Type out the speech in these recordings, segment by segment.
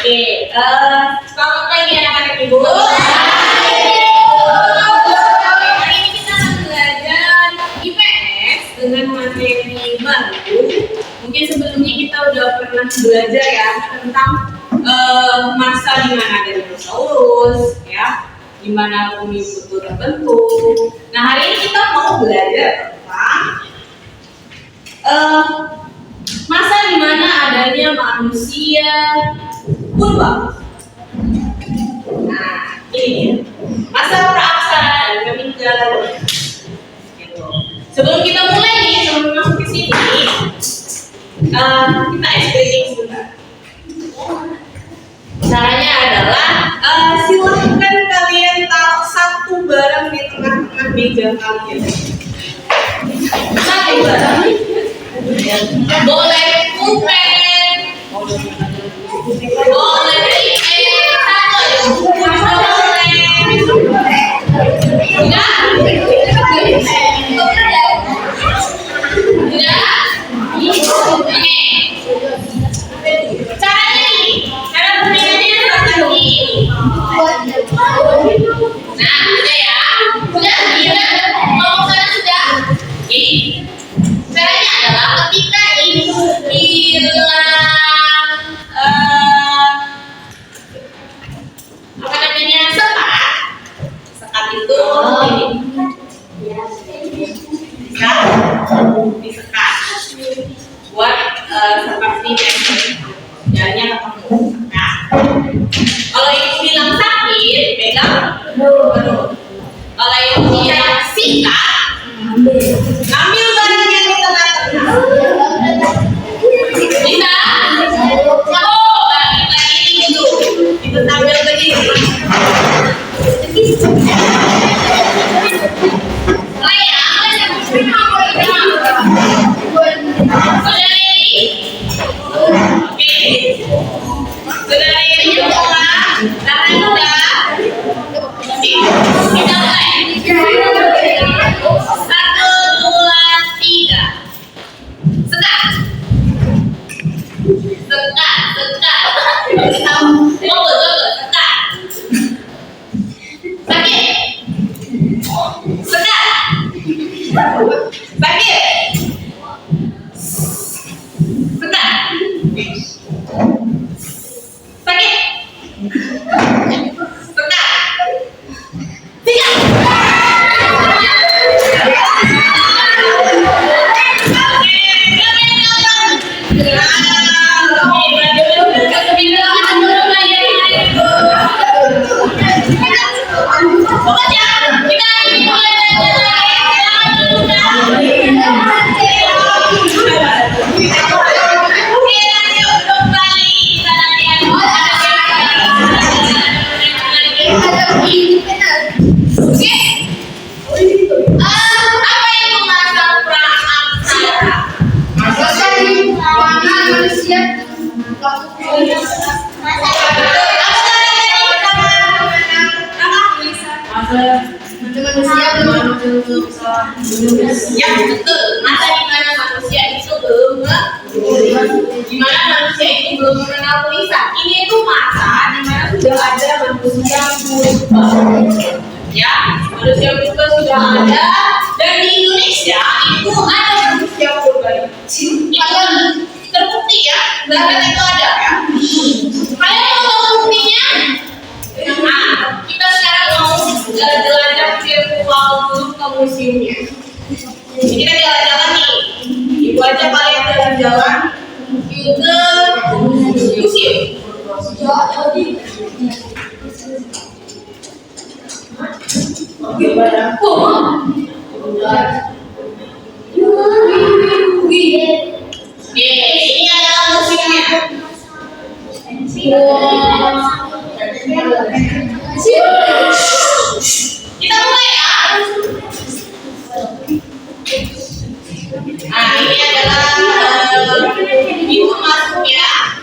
Oke, selamat pagi anak-anak ibu. Hari ini kita akan belajar IPS dengan materi baru. Mungkin sebelumnya kita udah pernah belajar ya tentang masa di mana ada dinosaurus, ya, di mana bumi itu terbentuk. Nah, hari ini kita mau belajar tentang masa di mana adanya manusia purba. Nah, ini dia. Masa praaksara dan peninggalan. Gitu. Sebelum kita mulai nih, sebelum masuk ke sini, kita explaining sebentar. Caranya adalah silahkan kalian taruh satu barang di tengah-tengah meja kalian. Satu barang. Boleh pulpen, boleh pen, satu aja buku juga boleh. Enggak? Oke. Caranya nih, cara permainannya seperti ini. Nah, udah ya, udah mau sana sudah. Oke. Caranya adalah ketika ibu bilang apa namanya sekat itu disekat buat seperti jalannya ketemu. Nah, kalau ibu bilang sakit, pegang perut. Kalau ibu bilang sikat, ambil barang yang di tengah-tengah. Bisa? Oh, kita ini dulu. Kita tampil begini. Oh ya, sudah ready? Oke. Sudah ready semua? Tangan udah? Kita mulai. 1, 2, 3. Sekat. Mau betul sekat. Sakit. Sekat. Sakit. Sekat. Sakit. Sekat. Tiga. Ya betul, masa dimana manusia itu belum dimana manusia itu belum mengenal tulisan. Ini itu masa dimana sudah ada manusia purba. Ya, manusia purba sudah ada, dan di Indonesia itu ada manusia purba. Itu terbukti ya, bahkan itu ada ya. Kalian mau tahu buktinya? Nah, kita sekarang mau jelajah virtual dulu ke museumnya. Jadi kita jalan-jalan nih. Ibu aja kalian jalan-jalan ke museum. Ini adalah museumnya. Kita mulai ya. Nah, ini adalah pintu masuk ya.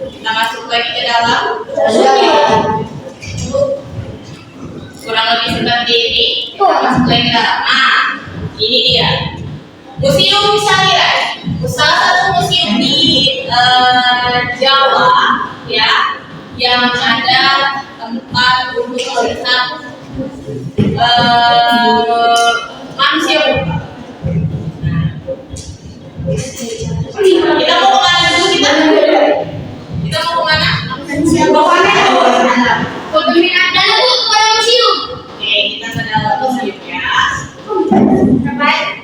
Kita masuk lagi ke dalam. Kurang lebih seperti ini. Kita masuk lagi ke dalam. Nah, ini dia. Museum Sagiran. Salah satu museum di Jawa ya, yang ada tempat untuk melihat manusia purba. Kita mau kemana dulu kita? Kita mau kemana? Foto minat dalam ke museum. Oke, kita ke dalam museum ya. Baik.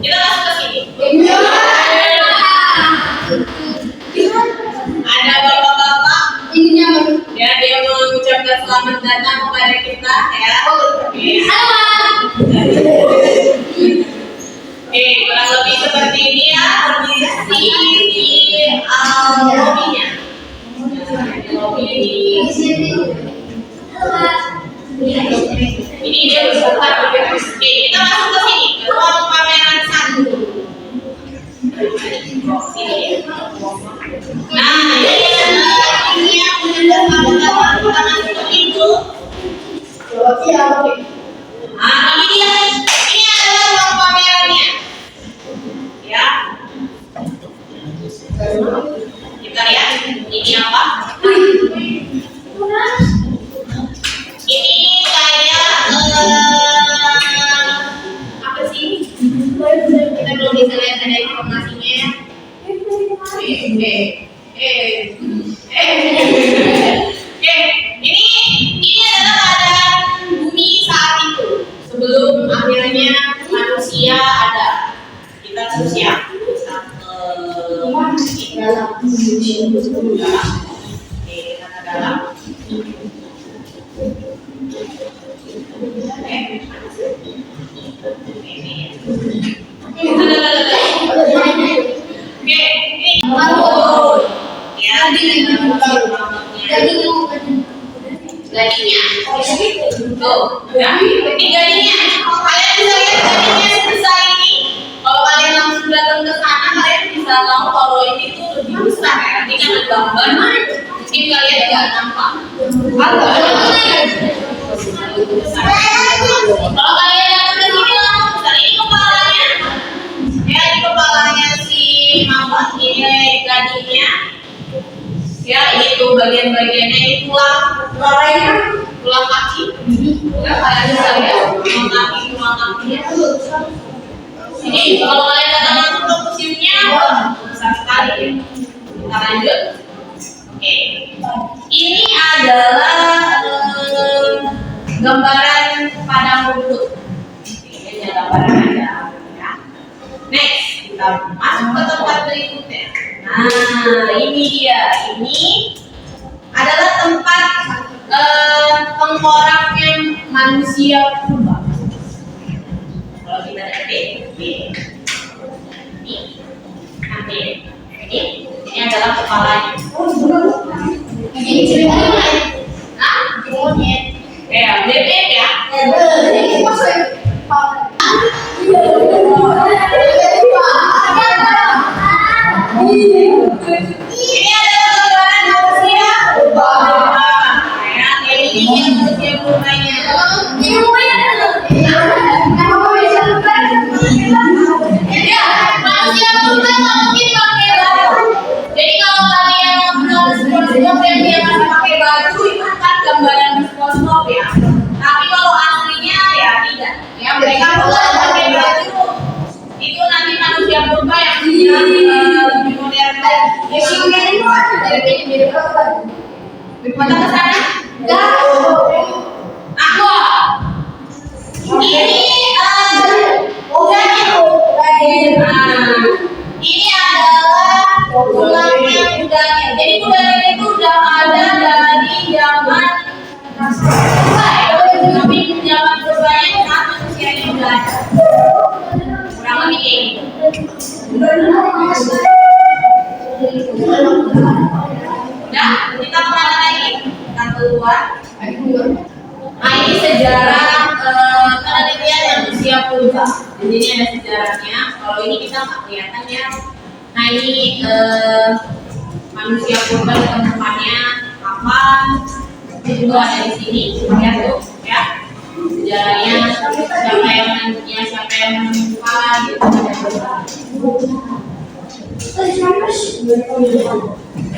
Kita masuk ke sini. Ada bapak-bapak. Ya, dia mengucapkan selamat datang kepada kita ya. Halo. Kurang lebih seperti ini ya kondisi di lobbynya. Ini dia beserta. Oke, kita masuk ke sini, ke ruang pameran 1. Nah, ini yang menjadi gambar tangan seperti itu. Ini dia. Ini adalah ruang pamerannya. Ya. Kita lihat ini apa? Ini kayak apa sih? Kita belum bisa lihat ada informasinya. Ini adalah keadaan bumi saat itu sebelum akhirnya manusia ada. Kita terus ya bisa ke dalam. Kita ke dalam. Gadingnya, tuh, ya, ini gadingnya. Kalian bisa lihat gadingnya sebesar ini. Kalau kalian langsung datang ke sana, kalian bisa tahu kalau ini tuh lebih besar ya. Nanti kan ada gambar, mungkin kalian nggak nampak. Kalau kalian datang ke sini langsung besar, ini kepalanya. Ya, ini kepalanya si mamba, ini gadingnya. Ya, itu bagian-bagiannya ini tulang kaki. Ya, kalian bisa lihat tulang kakinya. Ini kalau kalian datang langsung ke museumnya, besar sekali ya. Kita lanjut. Oke. Ini adalah gambaran padang rumput. Ini ada gambaran aja. Ya. Next, kita masuk ke tempat berikutnya. Nah, ini dia. Ini adalah tempat tengkoraknya manusia purba. Kalau kita lihat ini adalah kepalanya. Ini ceritanya. Nah, monyet. Bebek ya. Ini adalah gambaran manusia purba. Ya, ini manusia purbanya. Ini ya, manusia purba nggak mungkin pakai baju. Jadi kalau kalian nonton Spongebob yang dia masih pakai baju, itu kan gambaran Spongebob ya. Tapi kalau aslinya ya tidak. Ya, mereka bukan pakai baju. Itu nanti manusia purba yang sudah lebih modern. Mata ke sana? Enggak. Ini adalah tulangnya kudanya. Jadi kudanya itu udah ada dari zaman tapi zaman berbahaya saat manusianya udah ada. Kurang lebih kayak gitu. Udah, kita kemana lagi? Kita keluar. Nah, ini sejarah penelitian manusia purba. Di sini ada sejarahnya. Kalau ini kita nggak kelihatan ya. Nah, ini manusia purba ditemukannya kapan? Itu juga ada di sini. Lihat tuh, ya. sejarahnya siapa yang menemukan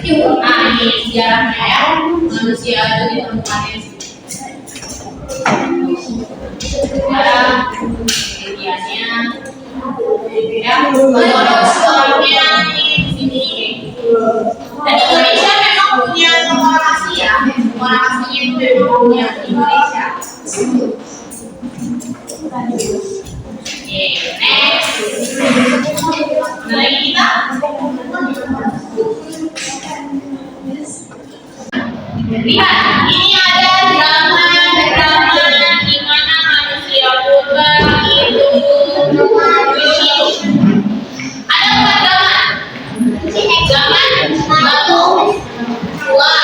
gitu. Nah ini sejarahnya ya, manusia itu ditemukannya sejarah kejadiannya ya, orangnya di sini. Dan Indonesia memang punya orang asli ya, orang aslinya itu memang punya Indonesia. Next, ada lagi kita. Lihat, ini ada zaman di mana manusia purba itu hidup. Ada 4 zaman. Zaman batu tua,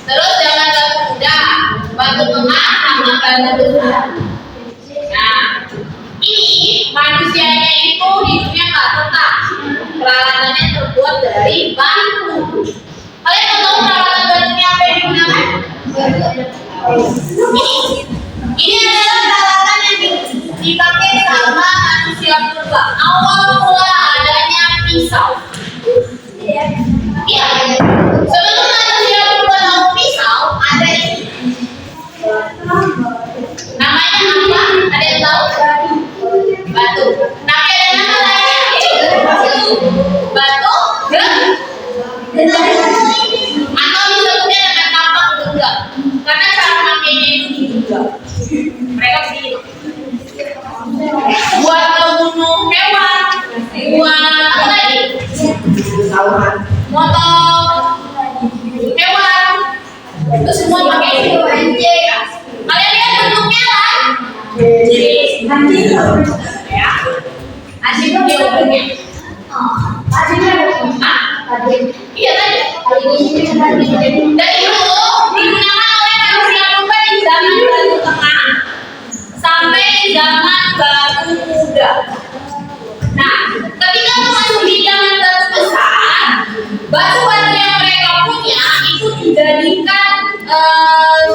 terus zaman batu muda, batu tengah, sama batu besar. Nah, ini manusianya itu hidupnya nggak tetap. Peralatannya terbuat dari batu. Kalian tahu peralatan batunya apa yang digunakan? Ini adalah peralatan yang dipakai sama manusia purba. Awal mula adanya pisau. Iya. Sebelum manusia purba tahu pisau, ada ini. Namanya apa? Ada yang tahu? Batu. Tapi ada nama lainnya. Batu. Atau disebutnya dengan kampak genggam. Karena cara makainya itu digenggam. Mereka begini. Buat membunuh hewan, buat apa lagi? Motong hewan. Itu semua pakai ini. Kalian lihat bentuknya kan? Jadi ya. Asik dia bentuknya. Iya tadi. Dan itu digunakan oleh manusia purba di zaman batu tengah sampai zaman batu muda. Nah, ketika masuk di zaman batu besar, batu-batu yang mereka punya itu dijadikan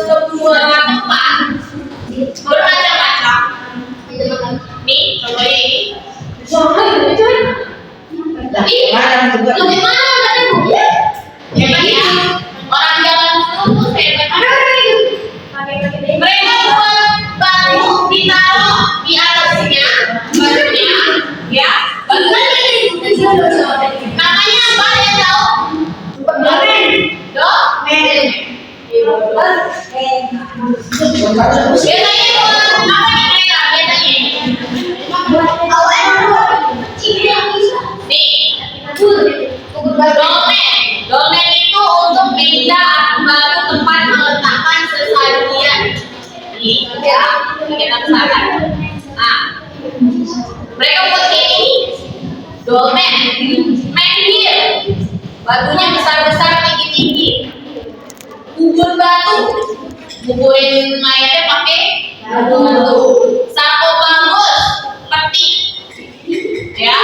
sebuah tempat bermacam-macam. Nih, contohnya ini. Lebih mana tadi? Hebat ya. Orang zaman dulu tuh hebat. Mereka buat batu ditaruh di atasnya, batunya, ya. Batunya namanya apa yang tahu? Dolmen. Biasanya itu apa yang mereka biasanya? Dolmen itu untuk meja atau tempat meletakkan sesajian. Ini ya, kita kesana. Nah, mereka buat kayak ini. Dolmen, menhir, batunya besar-besar, tinggi-tinggi. Kubur batu, kuburin mayatnya pakai batu. Sapu bangkus, peti, ya.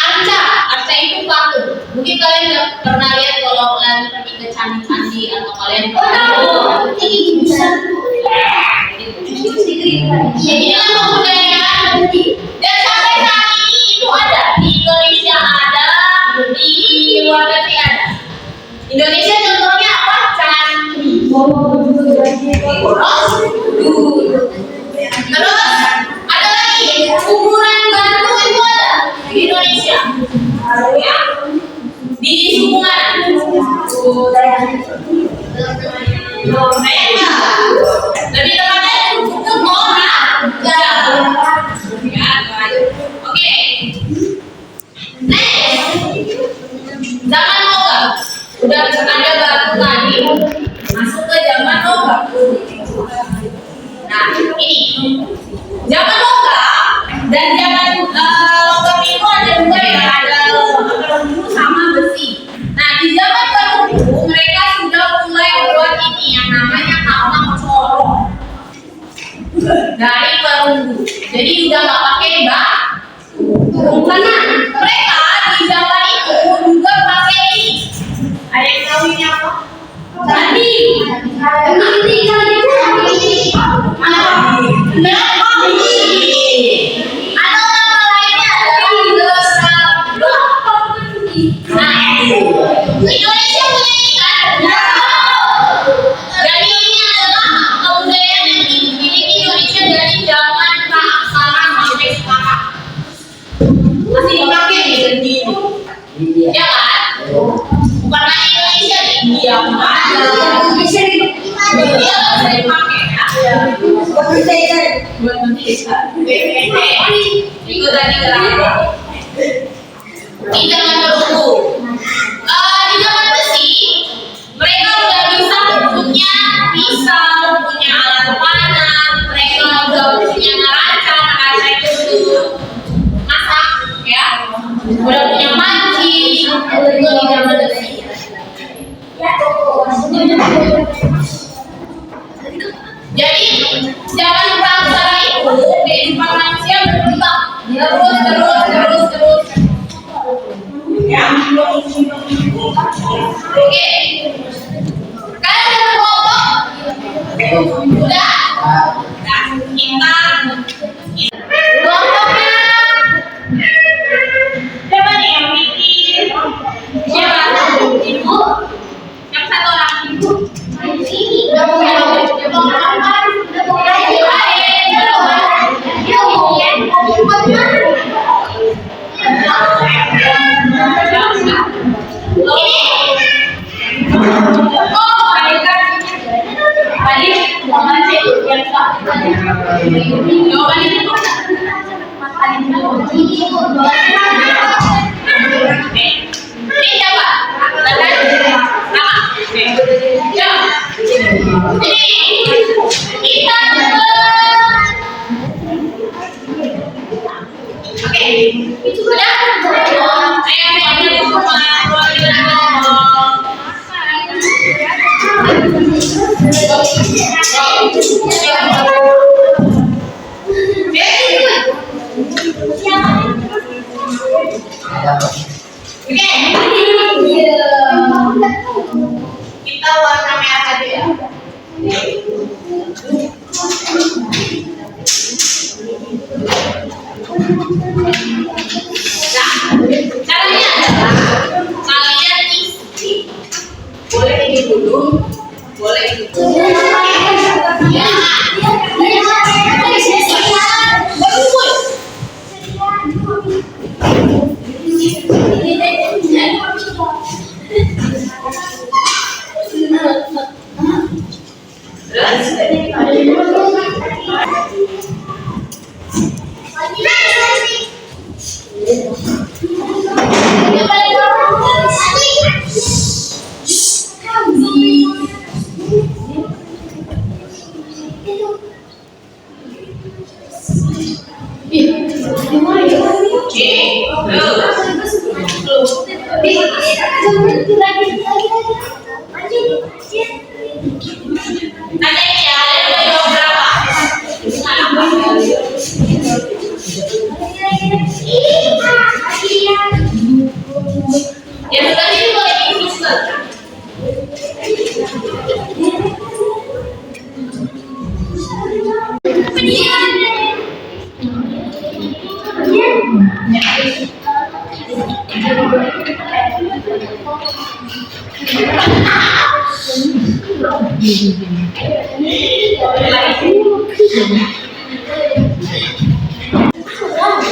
Arca itu patung. Mungkin kalian udah pernah lihat kalau kalian pergi ke candi-candi atau kalian ini besar. Ini kan kebudayaan. Dan sampai saat ini itu ada di Indonesia, ada di luar negeri ada. Indonesia contohnya apa? Candi. Terus ada lagi kuburan batu itu ada di Indonesia. Ya, di suku mana? Lebih tepatnya suku Toraja. Ya, oke. Next, zaman logam. Udah ada batu tadi, masuk ke zaman logam. Nah, ini zaman logam dan zaman logam itu ada dua ya, ada perunggu sama besi. Nah, di zaman perunggu mereka sudah mulai buat ini yang namanya kampak corong dari perunggu. Jadi udah nggak pakai batu. Karena mereka di zaman itu juga pakai ini. Ada yang tahu ini apa? Tadi. Atau nama lainnya adalah Indonesia punya ini kan? Jadi ini adalah kebudayaan yang dimiliki Indonesia dari zaman praaksara sampai sekarang. Masih dipakai di India, ya kan? Bukan hanya Indonesia, di India juga ada. India masih dipakai ya. Buat kita. Itu tadi gerakan. Di zaman dahulu, di zaman besi, mereka udah bisa punya pisau, punya alat panah, mereka udah punya neraca itu masak, ya, udah punya panci, itu di zaman besi. Jadi zaman praaksara itu kehidupan manusia berkembang terus. Ya. Oke. Kalian udah kelompok? Udah? Nah, kita kelompoknya siapa nih yang bikin? Siapa? Ibu? Yang satu orang ibu? Udah punya kita warna merah aja ya. Nah, caranya adalah kalian isi. Boleh ini dulu, boleh ini dulu. Ya.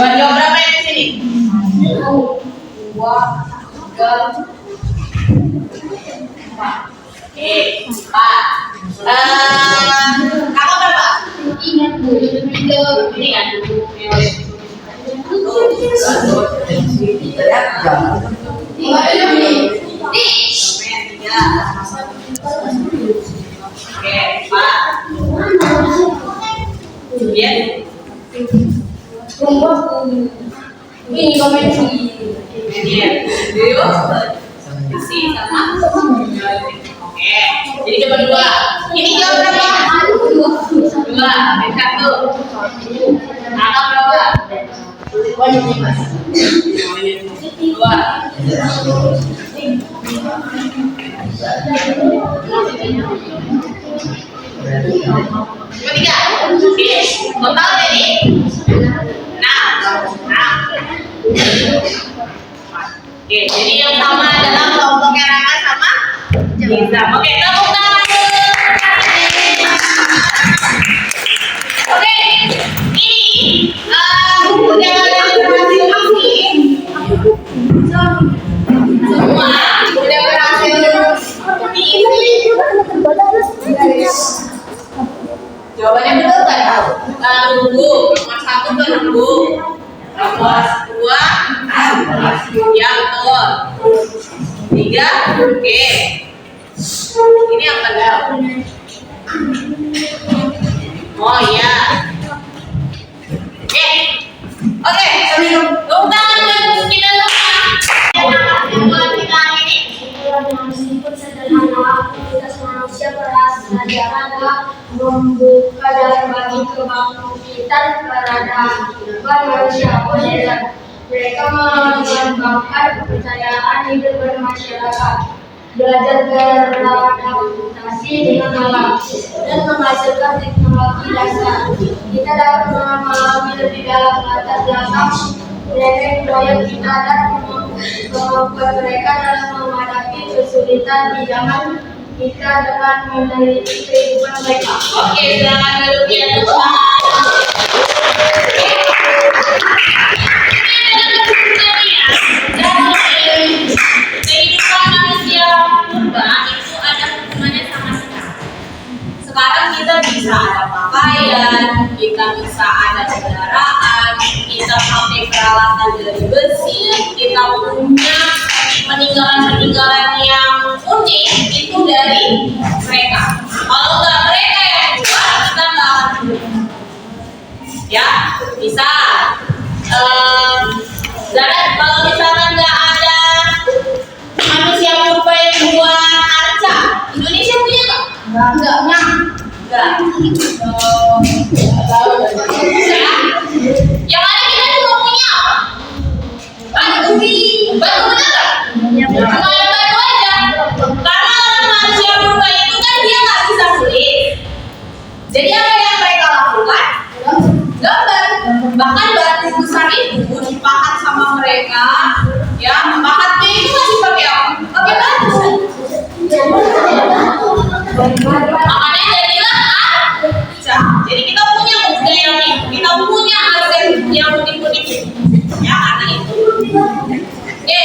Buat jawab berapa yang di sini? 2, 3, 4. Oke, 4. Kakak berapa? Ingat Bu. Ini kan? Oke, 4. Lihat. Ini komen ini video kasih sama. Oke, jadi coba 2. Ini jawab berapa? 2. Yang 1. Kakak berapa? 2. Ketiga. Oke. Total jadi 6. Oke, jadi yang sama adalah kelompoknya Raka sama Giza. Oke, tepuk tangan dulu. Oke, ini buku yang ada di berhasil aktif. Semua udah berhasil diisi. Jawabannya betul kan? Nunggu. Nomor 1 tuh nunggu. Nomor 2 ya betul. 3 oke. Ini yang kedua. Oh iya. Oke. Tepuk tangan kita dulu. Buat kita ini. Meskipun sederhana, aktivitas manusia berasal membuka jalan bagi kebangkitan peradaban manusia modern. Mereka mengembangkan kepercayaan hidup bermasyarakat, belajar beradaptasi dengan alam, dan menghasilkan teknologi dasar. Kita dapat memahami lebih dalam latar belakang proyek kita dan kemampuan mereka dalam menghadapi kesulitan di zaman kita dengan meneliti kehidupan mereka. Oke, silakan duduk ya teman. Kehidupan manusia purba itu ada hubungannya sama sekarang. Sekarang kita bisa ada pakaian, kita bisa ada kendaraan, kita pakai peralatan dari besi, kita punya peninggalan-peninggalan yang unik itu dari mereka. Kalau nggak mereka yang buat, kita nggak akan hidup. Ya, bisa. Dan kalau misalkan nggak ada manusia purba yang buat arca, Indonesia punya nggak? Nggak. Yang ada kita juga punya apa? Batu benar nggak? Cuma ada batu aja. Karena orang manusia purba itu kan dia nggak bisa tulis. Jadi apa yang mereka lakukan? Gambar. Bahkan batu besar itu dipahat sama mereka. Ya, pahatnya itu masih pakai apa? Pakai batu. Makanya jadilah arca. Jadi kita punya budaya ini, kita punya aset yang unik-unik. Ya, karena itu. Oke.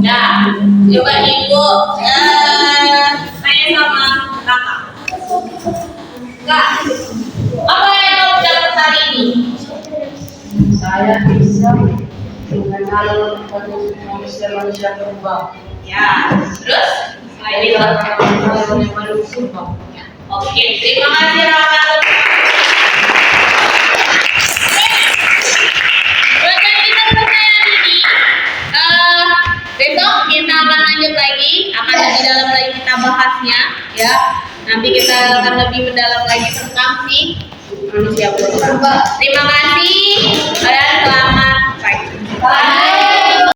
Nah, coba ibu tanya sama kakak. Kak, apa yang kamu dapat hari ini? Saya bisa mengenal manusia purba. Ya, terus? Ini orang manusia purba. Oke, terima kasih Raka. Bukan kita selesai hari ini. Besok kita akan lanjut lagi, akan lebih dalam lagi kita bahasnya, ya. Nanti kita akan lebih mendalam lagi tentang si manusia purba. Terima kasih dan selamat pagi. Bye.